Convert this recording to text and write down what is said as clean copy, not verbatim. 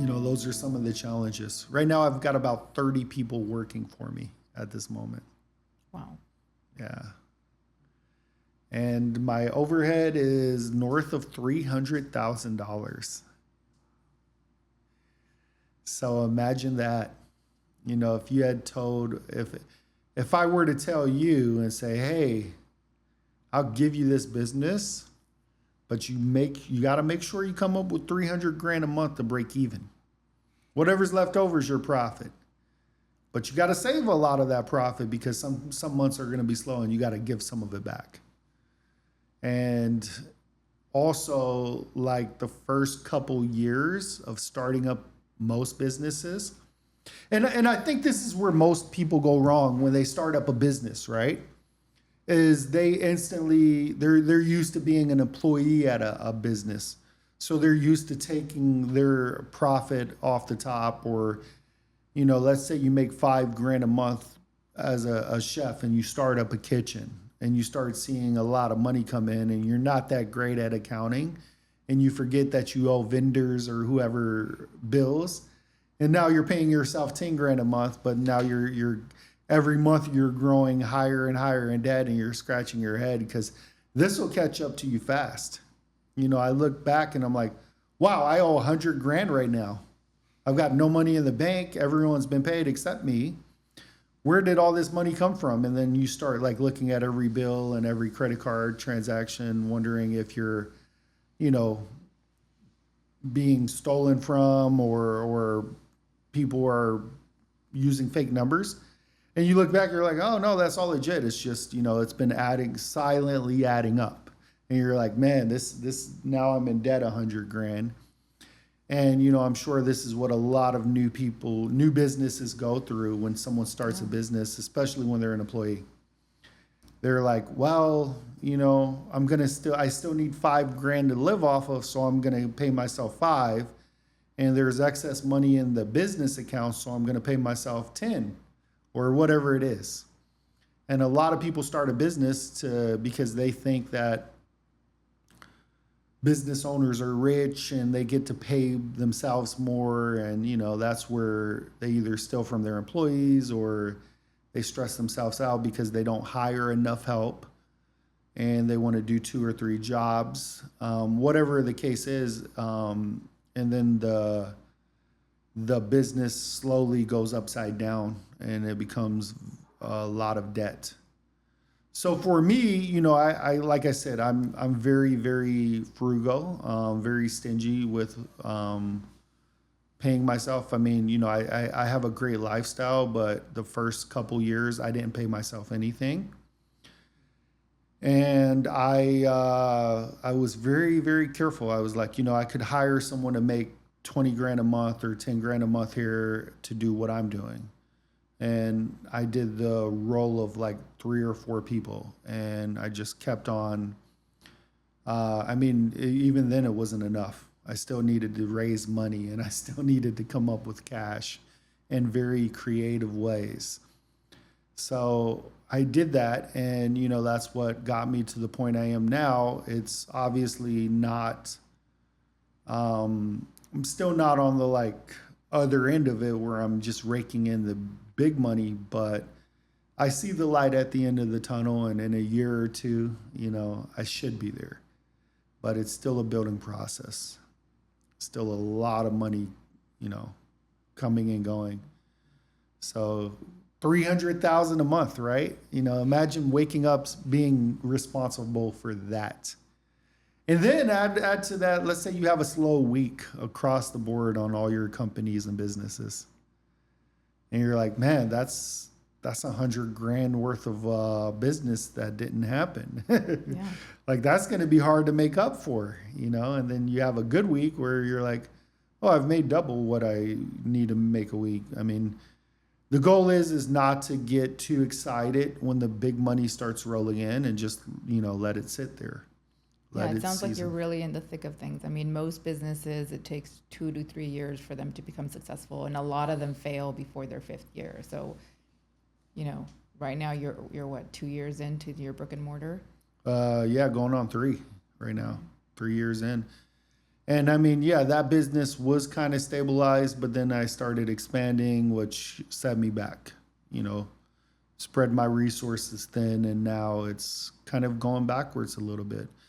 those are some of the challenges. Right now, I've got about 30 people working for me at this moment. Wow. Yeah. And my overhead is north of $300,000. So imagine that. If you had told, if I were to tell you and say, hey, I'll give you this business, but you got to make sure you come up with 300 grand a month to break even. Whatever's left over is your profit. But you got to save a lot of that profit because some months are going to be slow and you got to give some of it back. And also, like the first couple years of starting up most businesses, and I think this is where most people go wrong when they start up a business, right? Is they're used to being an employee at a business. So they're used to taking their profit off the top, or, let's say you make $5,000 a month as a chef and you start up a kitchen and you start seeing a lot of money come in and you're not that great at accounting and you forget that you owe vendors or whoever bills. And now you're paying yourself $10,000 a month, but now you're every month you're growing higher and higher in debt and you're scratching your head because this will catch up to you fast. I look back and I'm like, wow, I owe $100,000 right now. I've got no money in the bank. Everyone's been paid except me. Where did all this money come from? And then you start like looking at every bill and every credit card transaction, wondering if you're, being stolen from or people are using fake numbers. And you look back, you're like, oh no, that's all legit. It's just, it's been silently adding up. And you're like, man, this now I'm in debt $100,000. And, I'm sure this is what a lot of new businesses go through when someone starts a business, especially when they're an employee. They're like, well, I still need $5,000 to live off of, so I'm going to pay myself 5. And there's excess money in the business account, so I'm going to pay myself 10 or whatever it is. And a lot of people start a business because they think that business owners are rich and they get to pay themselves more. And, that's where they either steal from their employees or they stress themselves out because they don't hire enough help and they want to do 2 or 3 jobs, whatever the case is. And then the business slowly goes upside down and it becomes a lot of debt. So for me, I like I said, I'm very, very frugal, very stingy with paying myself. I mean, I have a great lifestyle, but the first couple years I didn't pay myself anything. And I was very, very careful. I was like, I could hire someone to make $20,000 a month or $10,000 a month here to do what I'm doing. And I did the role of like 3 or 4 people, and I just kept on. Even then it wasn't enough. I still needed to raise money, and I still needed to come up with cash in very creative ways. So I did that, and that's what got me to the point I am now. It's obviously not. I'm still not on the other end of it where I'm just raking in the big money, but I see the light at the end of the tunnel, and in a year or two, I should be there. But it's still a building process. Still a lot of money, coming and going. So 300,000 a month, right? Imagine waking up being responsible for that. And then add to that, let's say you have a slow week across the board on all your companies and businesses. And you're like, man, that's $100,000 worth of business that didn't happen. Yeah. That's going to be hard to make up for, and then you have a good week where you're like, oh, I've made double what I need to make a week. I mean, the goal is not to get too excited when the big money starts rolling in and just, let it sit there. Yeah, it sounds like you're really in the thick of things. I mean, most businesses, it takes 2 to 3 years for them to become successful, and a lot of them fail before their 5th year. So, right now you're what, 2 years into your brick and mortar? Yeah, going on 3 right now, 3 years in. And I mean, yeah, that business was kind of stabilized, but then I started expanding, which set me back, you know, spread my resources thin, and now it's kind of going backwards a little bit.